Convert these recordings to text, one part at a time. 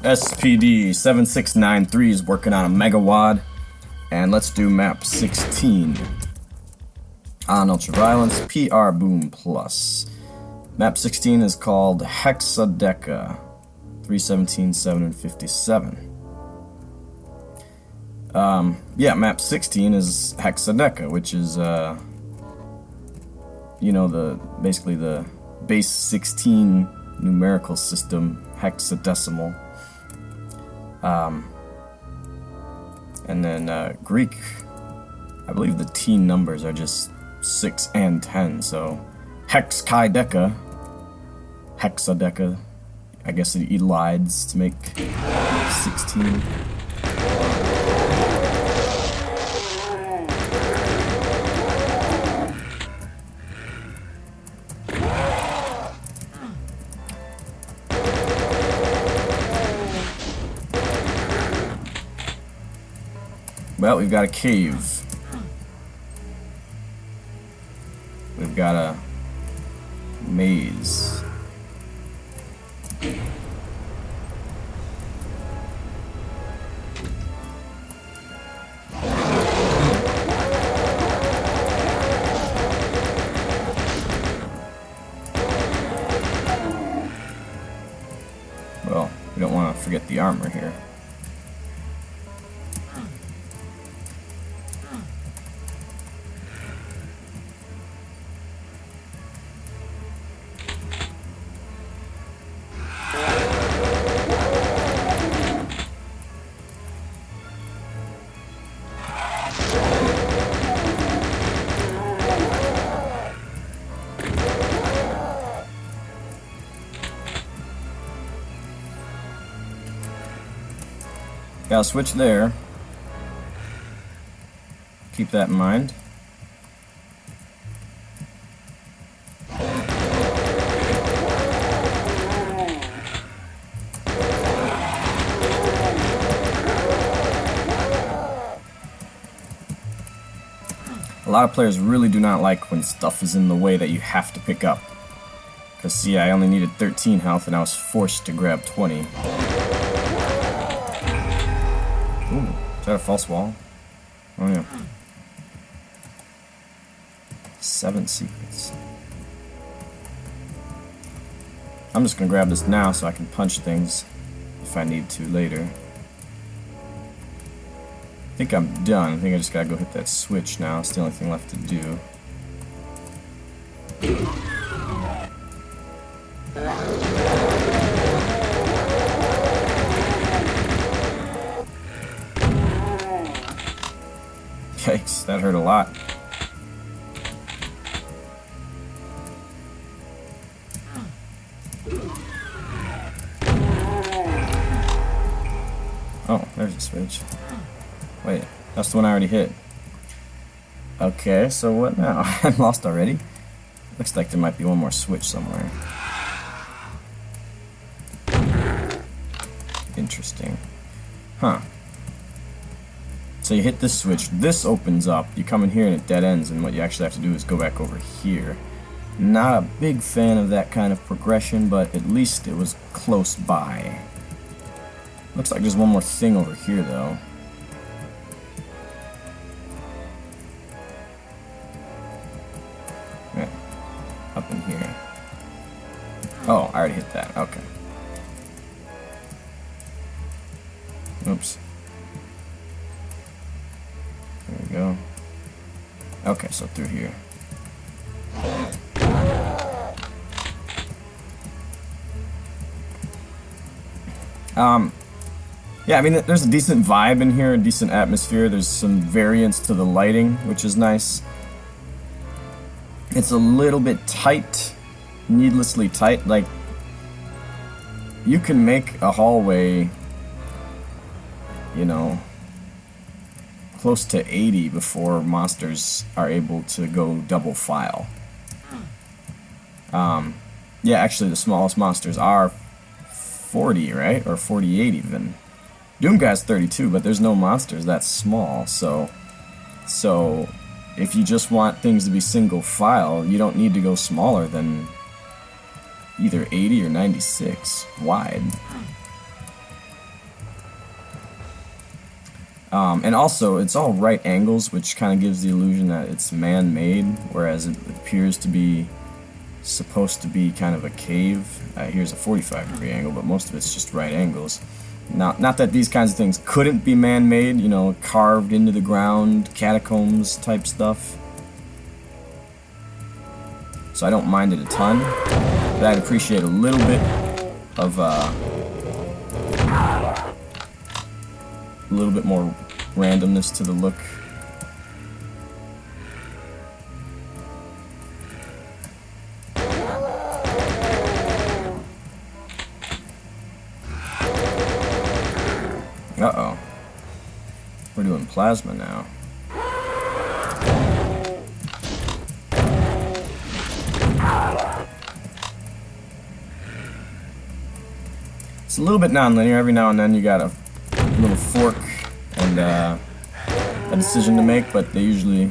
spd7693 is working on a megawatt, and let's do map 16 on ultraviolence PR boom plus. Map 16 is called Hexadeca 317.757. Yeah, map 16 is Hexadeca, which is you know, basically the base 16 numerical system, hexadecimal. And then Greek, I believe the T numbers are just 6 and 10, so Hexadeca, I guess it elides to make 16. Well, we've got a cave. We've got a maze. Well, we don't want to forget the armor here. Got a switch there. Keep that in mind. A lot of players really do not like when stuff is in the way that you have to pick up. Because see, I only needed 13 health and I was forced to grab 20. Ooh, is that a false wall? Oh yeah. 7 secrets. I'm just gonna grab this now so I can punch things if I need to later. I think I'm done. I think I just gotta go hit that switch now. It's the only thing left to do. Yikes, that hurt a lot. Oh, there's a switch. Wait, that's the one I already hit. Okay, so what now? I'm lost already? Looks like there might be one more switch somewhere. Interesting. Huh. So you hit this switch, this opens up, you come in here and it dead ends, and what you actually have to do is go back over here. Not a big fan of that kind of progression, but at least it was close by. Looks like there's one more thing over here though. Yeah, up in here. Oh, I already hit that, okay. Oops. There we go. Okay, so through here. Yeah, I mean, there's a decent vibe in here, a decent atmosphere. There's some variance to the lighting, which is nice. It's a little bit tight, needlessly tight. Like, you can make a hallway, you know, close to 80 before monsters are able to go double file. Yeah, actually the smallest monsters are 40, right? Or 48 even. Doomguy's 32, but there's no monsters that small, so if you just want things to be single file, you don't need to go smaller than either 80 or 96 wide. And also, it's all right angles, which kind of gives the illusion that it's man-made, whereas it appears to be supposed to be kind of a cave. Here's a 45-degree angle, but most of it's just right angles. Not that these kinds of things couldn't be man-made, you know, carved into the ground, catacombs type stuff. So I don't mind it a ton, but I'd appreciate a little bit of a little bit more randomness to the look. Uh-oh. We're doing plasma now. It's a little bit non-linear. Every now and then you got a little fork and a decision to make, but they usually,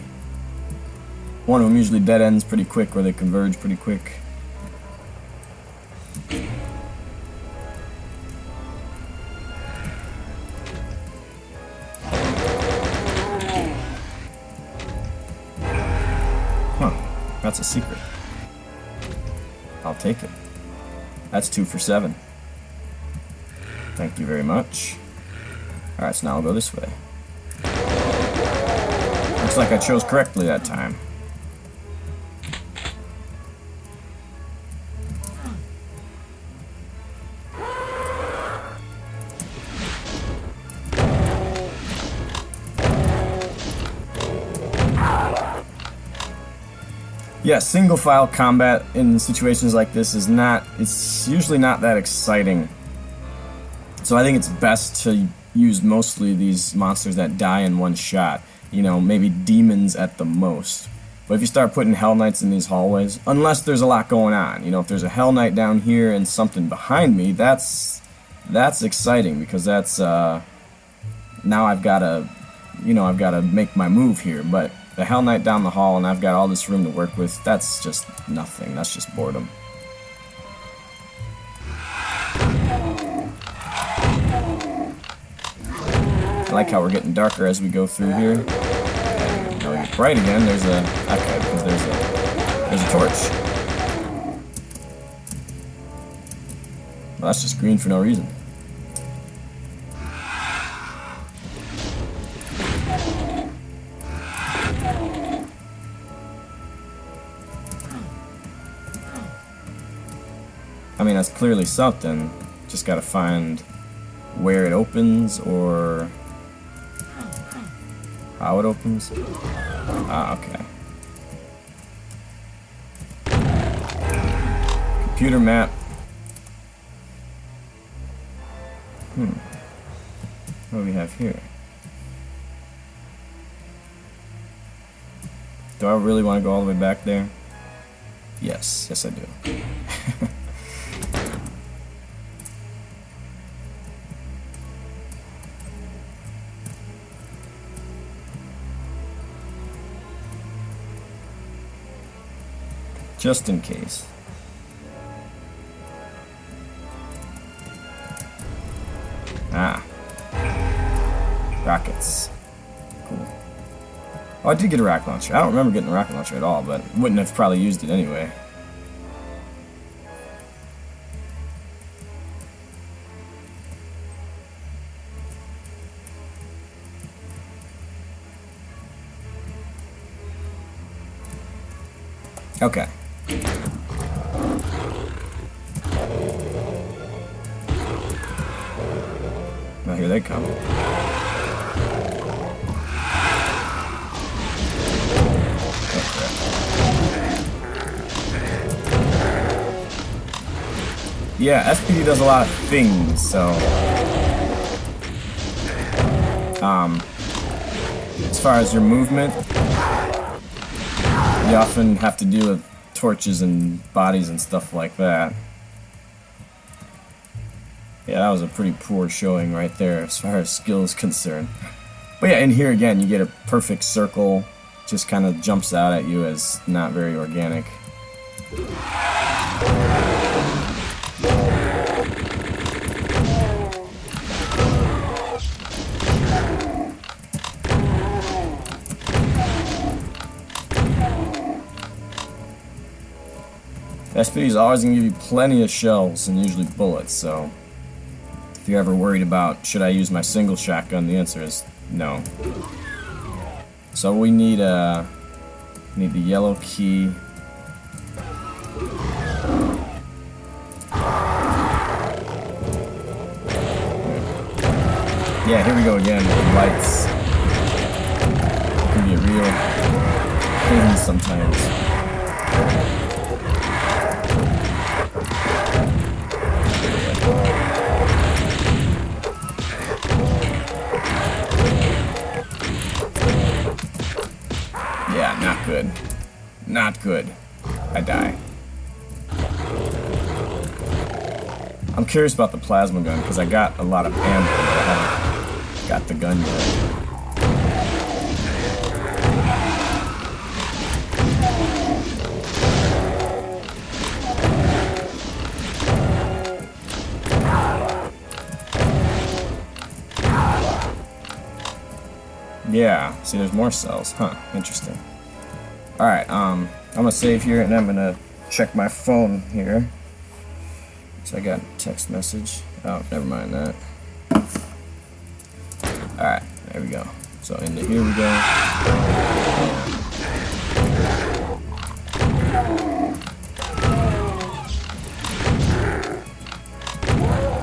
one of them usually dead ends pretty quick, or they converge pretty quick. Huh, that's a secret. I'll take it. That's 2 for 7. Thank you very much. Alright, so now I'll go this way. Looks like I chose correctly that time. Yeah, single file combat in situations like this is not, it's usually not that exciting. So I think it's best to use mostly these monsters that die in one shot. You know, maybe demons at the most. But if you start putting Hell Knights in these hallways, unless there's a lot going on, you know, if there's a Hell Knight down here and something behind me, that's exciting, because that's, now I've got to, you know, I've got to make my move here. But the Hell Knight down the hall and I've got all this room to work with, that's just nothing. That's just boredom. I like how we're getting darker as we go through here. And now we get bright again. There's a, okay, because there's a torch. Well, that's just green for no reason. I mean, that's clearly something. Just gotta find where it opens, or how it opens. Ah, okay. Computer map. What do we have here? Do I really want to go all the way back there? Yes, yes I do. Just in case. Ah. Rockets. Cool. Oh, I did get a rocket launcher. I don't remember getting a rocket launcher at all, but wouldn't have probably used it anyway. Okay. Well, here they come. Yeah, SPD does a lot of things, so as far as your movement, you often have to deal with torches and bodies and stuff like that. Yeah, that was a pretty poor showing right there as far as skill is concerned. But yeah, in here again, you get a perfect circle, just kind of jumps out at you as not very organic. SPD is always going to give you plenty of shells and usually bullets, so if you're ever worried about should I use my single shotgun, the answer is no. So we need the yellow key. Yeah, here we go again with the lights. It can be a real pain sometimes. Yeah, not good. Not good. I die. I'm curious about the plasma gun because I got a lot of ammo, but I haven't got the gun yet. Yeah, see there's more cells. Huh, interesting. Alright, I'm gonna save here and I'm gonna check my phone here. So I got a text message. Oh, never mind that. Alright, there we go. So into here we go.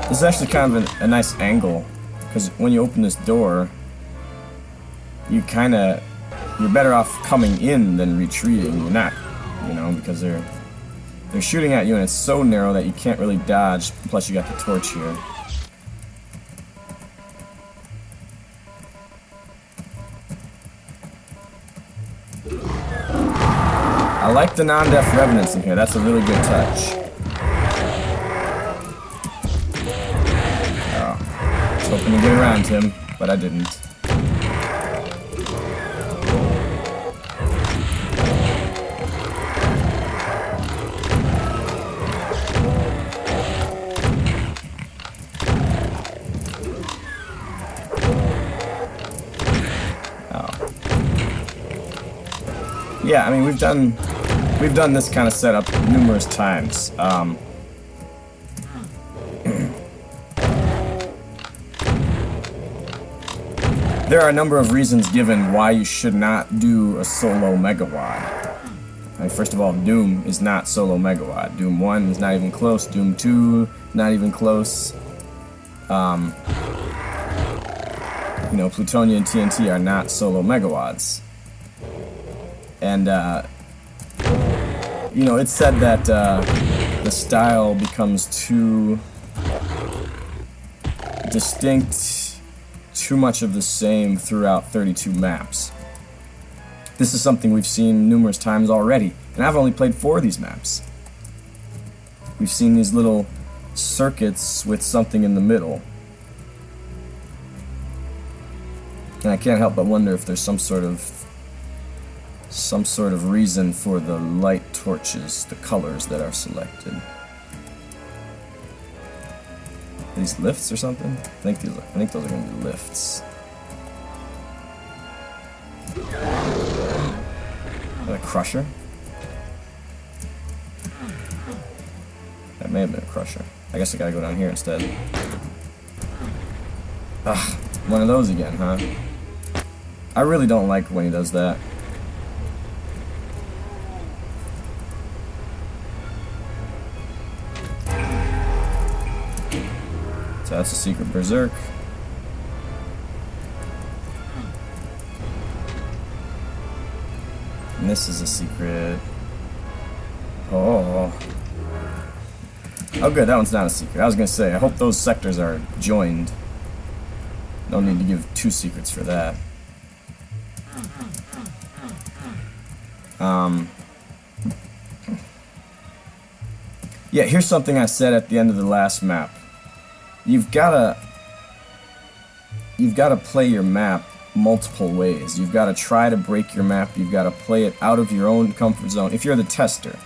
This is actually kind of a nice angle, because when you open this door, you're better off coming in than retreating. You're not, you know, because they're shooting at you and it's so narrow that you can't really dodge, plus you got the torch here. I like the non-death revenants in here, that's a really good touch. Oh, I was hoping to get around him, but I didn't. Yeah, I mean we've done this kind of setup numerous times. There are a number of reasons given why you should not do a solo megawad. I mean, first of all, Doom is not solo megawad. Doom 1 is not even close. Doom 2 not even close. You know, Plutonia and TNT are not solo megawads. And, you know, it's said that the style becomes too distinct, too much of the same throughout 32 maps. This is something we've seen numerous times already, and I've only played 4 of these maps. We've seen these little circuits with something in the middle. And I can't help but wonder if there's some sort of reason for the light torches, the colors that are selected. Are these lifts or something? I think those are going to be lifts. Is that a crusher? That may have been a crusher. I guess I gotta go down here instead. Ugh, one of those again, huh? I really don't like when he does that. So that's a secret berserk. And this is a secret. Oh. Oh good, that one's not a secret. I was gonna say, I hope those sectors are joined. No need to give 2 secrets for that. Yeah, here's something I said at the end of the last map. You've gotta play your map multiple ways. You've gotta try to break your map. You've gotta play it out of your own comfort zone if you're the tester,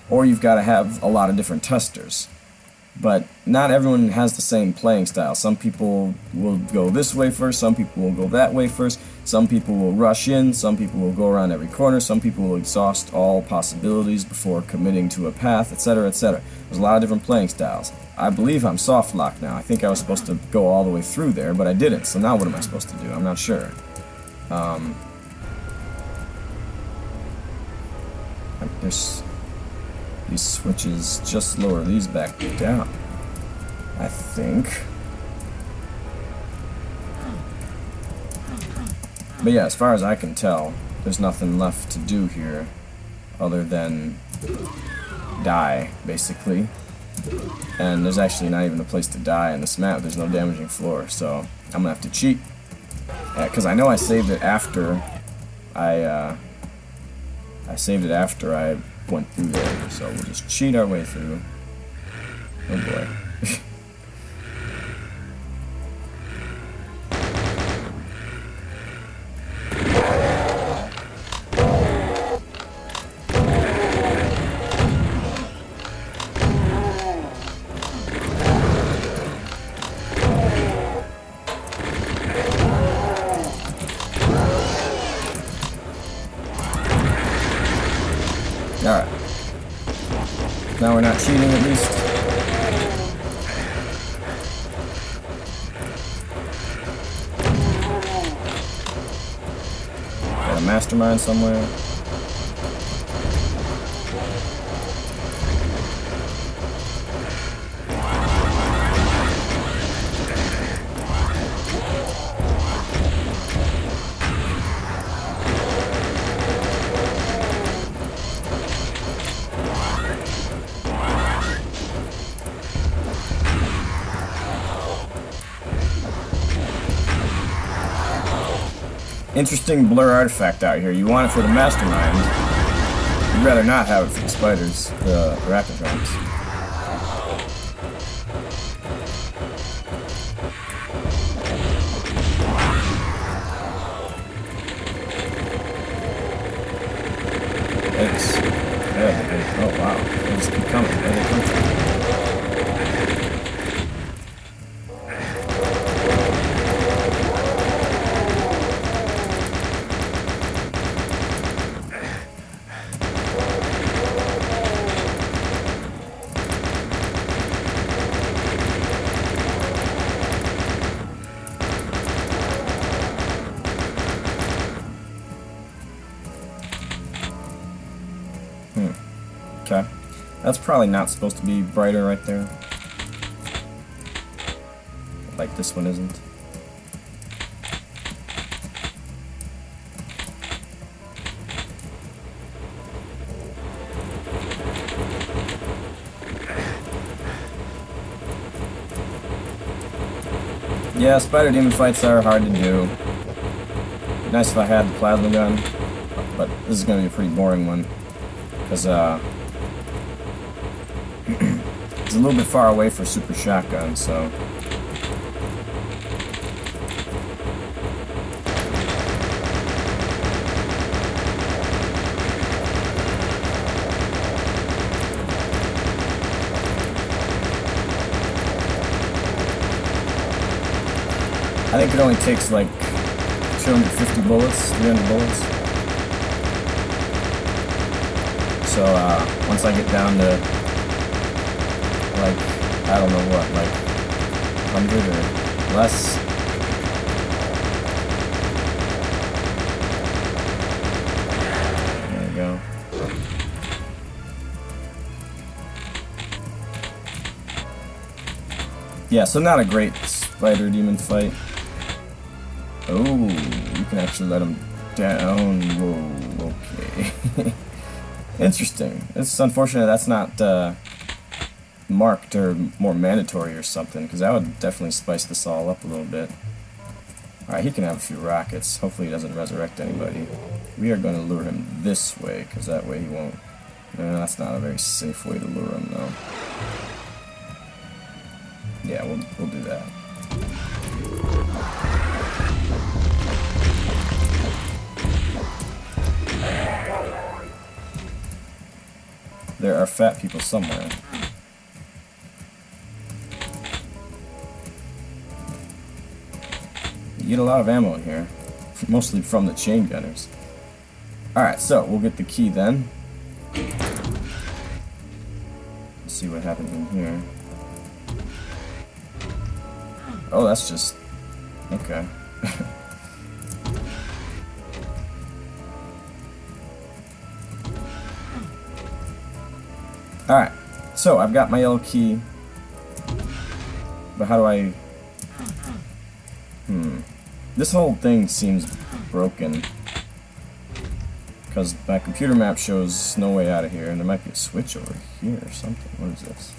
or you've gotta have a lot of different testers. But not everyone has the same playing style. Some people will go this way first, some people will go that way first, some people will rush in, some people will go around every corner, some people will exhaust all possibilities before committing to a path, etc., etc. There's a lot of different playing styles. I believe I'm soft locked now. I think I was supposed to go all the way through there, but I didn't, so now what am I supposed to do? I'm not sure. There's these switches, just lower these back down, I think. But yeah, as far as I can tell, there's nothing left to do here other than die, basically. And there's actually not even a place to die on this map. There's no damaging floor, so I'm gonna have to cheat. Because I know I saved it after I went through there, so we'll just cheat our way through. Oh boy. Alright. Now we're not cheating, at least. Got a mastermind somewhere. Interesting blur artifact out here. You want it for the mastermind. You'd rather not have it for the spiders, the arachnotrons. It's... oh wow. They just keep coming. Where they come from? Okay. That's probably not supposed to be brighter right there. Like this one isn't. Yeah, spider demon fights are hard to do. Nice if I had the plasma gun, but this is going to be a pretty boring one. Because, it's a little bit far away for super shotgun, so... I think it only takes like 250 bullets, 300 bullets. So, once I get down to, like, I don't know what, like, 100 or less. There you go. Yeah, so not a great spider demon fight. Oh, you can actually let him down. Whoa, okay. Interesting. It's unfortunate that's not marked or more mandatory or something, because that would definitely spice this all up a little bit. Alright, he can have a few rockets. Hopefully he doesn't resurrect anybody. We are going to lure him this way, because that way he won't... that's not a very safe way to lure him, though. Yeah, we'll do that. There are fat people somewhere. You get a lot of ammo in here, mostly from the chain gunners. Alright, so we'll get the key then. Let's see what happens in here. Oh, that's just... okay. Alright, so I've got my yellow key. But how do I... This whole thing seems broken. Because my computer map shows no way out of here, and there might be a switch over here or something. What is this?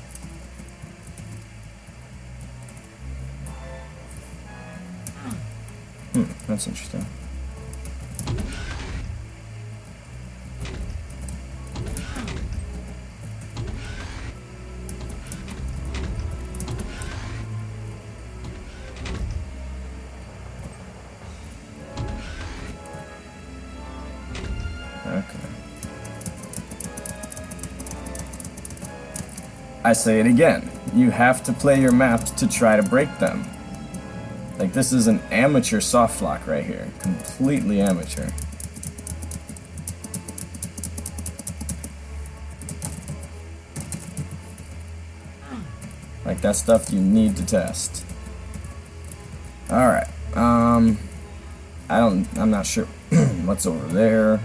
That's interesting. Okay. I say it again. You have to play your maps to try to break them. Like, this is an amateur soft lock right here. Completely amateur. Like, that's stuff you need to test. Alright. I'm not sure what's over there.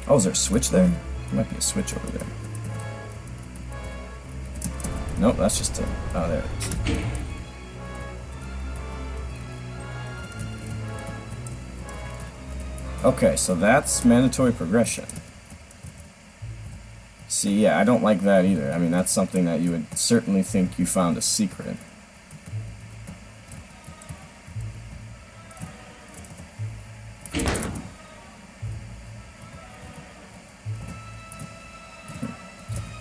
Oh, is there a switch there? There might be a switch over there. Nope, that's just a... oh, there it is. Okay, so that's mandatory progression. See, yeah, I don't like that either. I mean, that's something that you would certainly think you found a secret.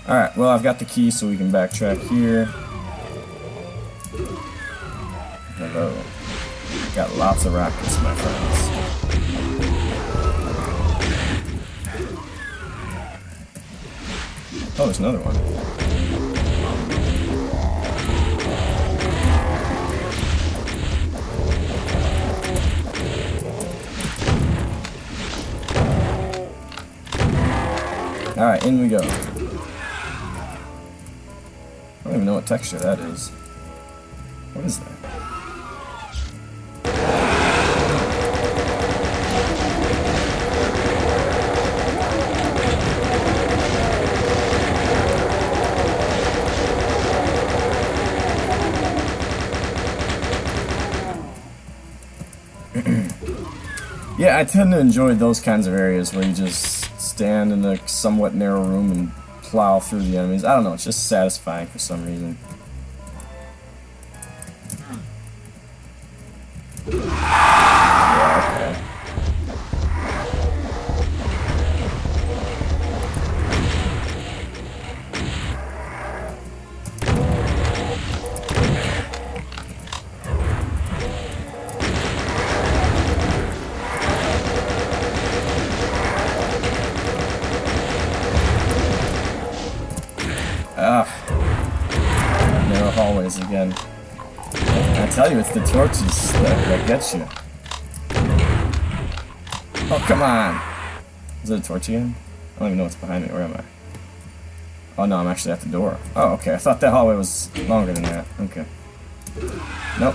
Alright, well, I've got the key so we can backtrack here. Hello. Got lots of rockets, my friends. Oh, there's another one. Alright, in we go. I don't even know what texture that is. What is that? Yeah, I tend to enjoy those kinds of areas where you just stand in a somewhat narrow room and plow through the enemies. I don't know, it's just satisfying for some reason. Yeah, okay. Narrow hallways again. I tell you, it's the torches that get you. Oh, come on! Is it a torch again? I don't even know what's behind me. Where am I? Oh no, I'm actually at the door. Oh, okay. I thought that hallway was longer than that. Okay. Nope.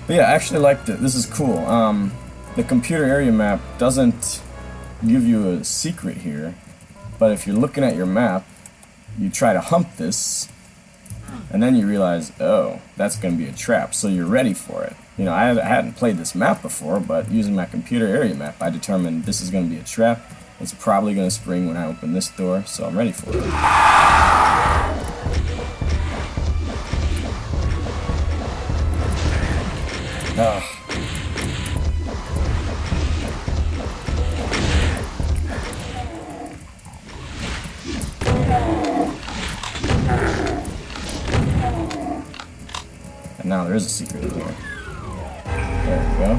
But yeah, I actually liked it. This is cool. The computer area map doesn't give you a secret here, but if you're looking at your map, you try to hump this, and then you realize, oh, that's going to be a trap, so you're ready for it. You know, I hadn't played this map before, but using my computer area map, I determined this is going to be a trap. It's probably going to spring when I open this door, so I'm ready for it. Ugh. And now there is a secret in here. There we go.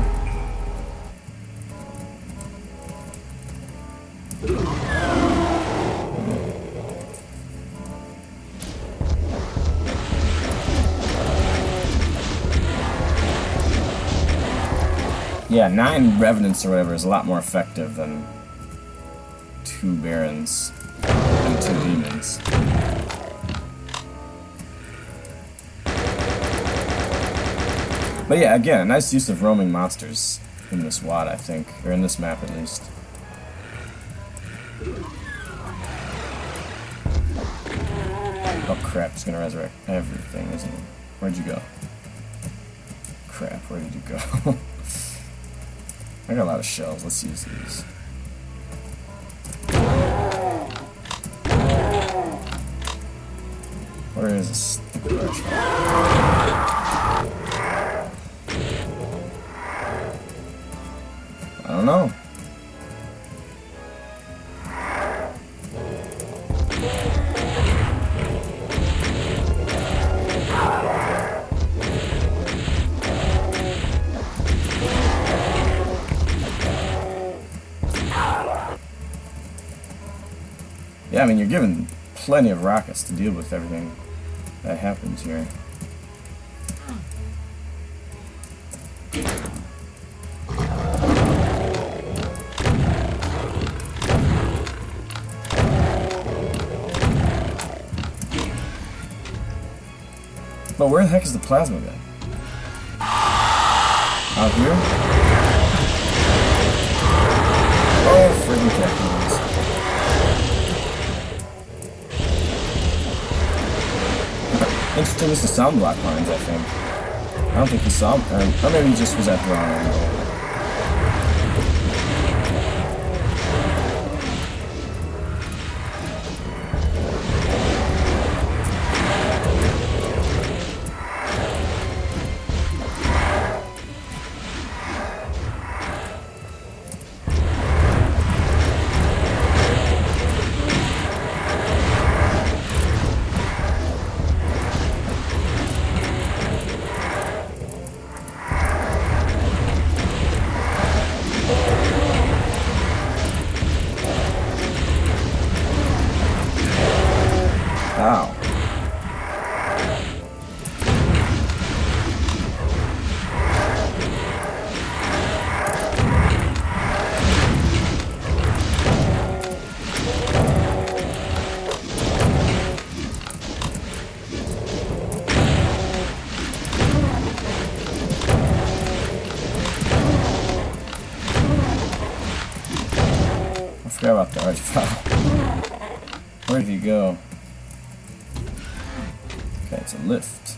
Yeah, 9 Revenants or whatever is a lot more effective than 2 Barons and 2 Demons. But yeah, again, a nice use of roaming monsters in this WAD, I think. Or in this map, at least. Oh crap, it's gonna resurrect everything, isn't it? Where'd you go? Crap, where did you go? I got a lot of shells, let's use these. Where is this stupid archfire? I don't know. Yeah, I mean, you're given plenty of rockets to deal with everything that happens here. But where the heck is the plasma gun? Out here? Oh, friggin' captains. Interesting, this is sound block lines, I think. I don't think he saw them, or maybe he just was at the wrong angle. Ow. I forgot about the archfile. Where did he go? Okay, it's a lift.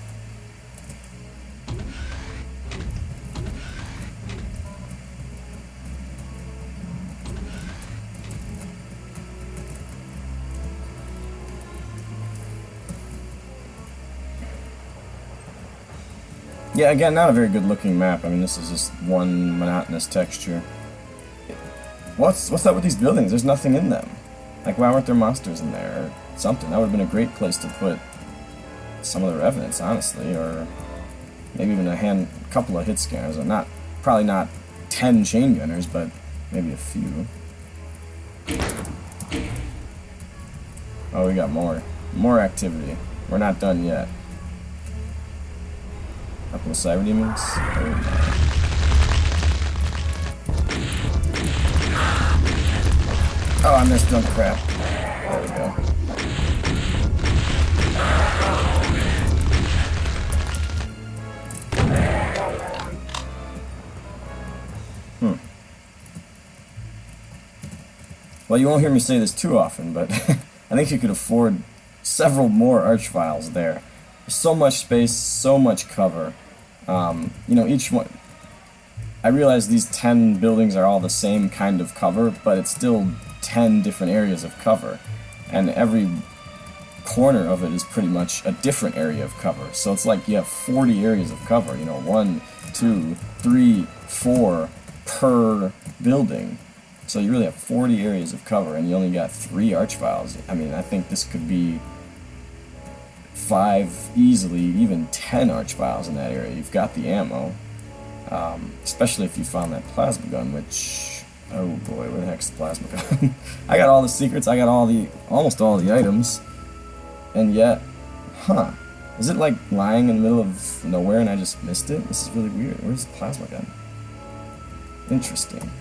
Yeah, again, not a very good looking map. I mean, this is just one monotonous texture. What's up with these buildings? There's nothing in them. Like, why weren't there monsters in there or something? That would have been a great place to put some of the Revenants, honestly, or maybe even a couple of hit scanners. Probably not 10 chain gunners, but maybe a few. Oh, we got more activity. We're not done yet. Couple of cyber demons. Oh, I missed them. Crap. There we go. Well, you won't hear me say this too often, but I think you could afford several more archviles there. There's so much space, so much cover. You know, each one... I realize these 10 buildings are all the same kind of cover, but it's still 10 different areas of cover. And every corner of it is pretty much a different area of cover. So it's like you have 40 areas of cover, you know, 1, 2, 3, 4 per building. So you really have 40 areas of cover, and you only got 3 archviles. I mean, I think this could be 5, easily, even 10 archviles in that area. You've got the ammo, especially if you found that plasma gun, which, oh boy, where the heck's the plasma gun? I got all the secrets, I got almost all the items, and yet, is it like lying in the middle of nowhere and I just missed it? This is really weird. Where's the plasma gun? Interesting.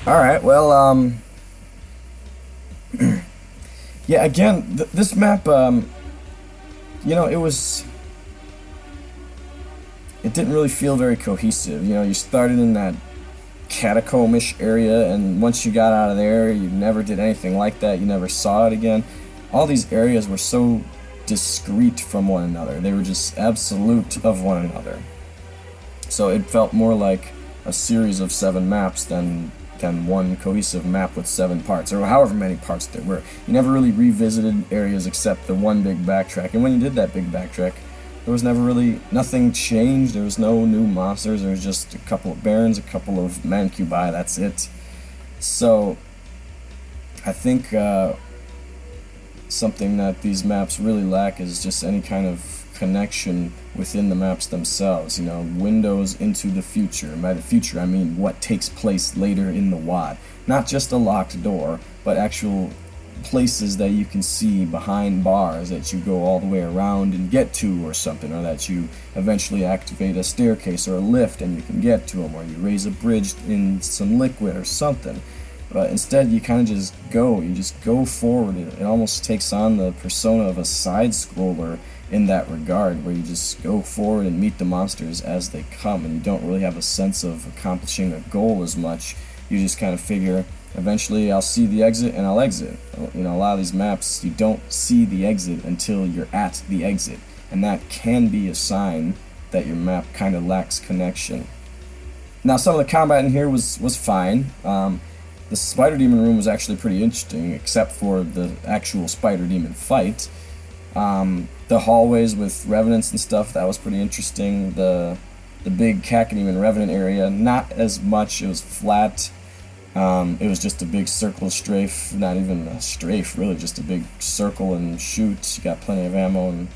Alright, well, yeah, again, this map, you know, it didn't really feel very cohesive. You know, you started in that catacombish area, and once you got out of there, you never did anything like that. You never saw it again. All these areas were so discrete from one another. They were just absolute of one another. So it felt more like a series of 7 maps than one cohesive map with 7 parts, or however many parts there were. You never really revisited areas except the one big backtrack, and when you did that big backtrack, there was never really, nothing changed. There was no new monsters. There was just a couple of barons, a couple of mancubi, that's it. So I think something that these maps really lack is just any kind of connection within the maps themselves, you know, windows into the future. And by the future, I mean what takes place later in the WAD. Not just a locked door, but actual places that you can see behind bars that you go all the way around and get to or something, or that you eventually activate a staircase or a lift and you can get to them, or you raise a bridge in some liquid or something. But instead you kind of just go forward. It almost takes on the persona of a side-scroller in that regard, where you just go forward and meet the monsters as they come, and you don't really have a sense of accomplishing a goal as much. You just kind of figure, eventually I'll see the exit and I'll exit. You know, a lot of these maps, you don't see the exit until you're at the exit, and that can be a sign that your map kind of lacks connection. Now, some of the combat in here was fine. The spider demon room was actually pretty interesting, except for the actual spider demon fight. The hallways with revenants and stuff, that was pretty interesting. The big Cacodemon revenant area, not as much. It was flat. It was just a big circle strafe, not even a strafe, really, just a big circle and shoot. You got plenty of ammo, and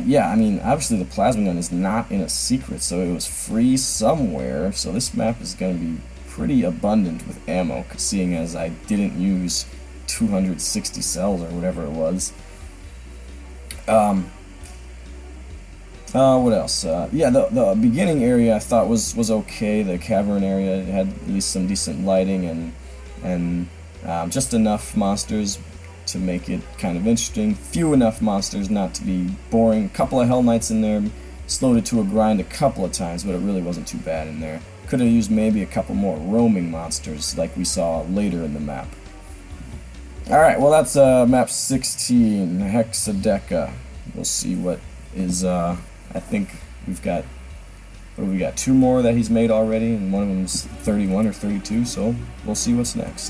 yeah, I mean, obviously the plasma gun is not in a secret, so it was free somewhere. So this map is going to be pretty abundant with ammo, seeing as I didn't use 260 cells or whatever it was. What else? Yeah, the beginning area I thought was okay. The cavern area, it had at least some decent lighting and just enough monsters to make it kind of interesting. Few enough monsters not to be boring. A couple of Hell Knights in there, slowed it to a grind a couple of times, but it really wasn't too bad in there. Could have used maybe a couple more roaming monsters like we saw later in the map. Alright, well that's map 16, Hexadeca. We'll see what is, I think we've got 2 more that he's made already, and one of them's 31 or 32, so we'll see what's next.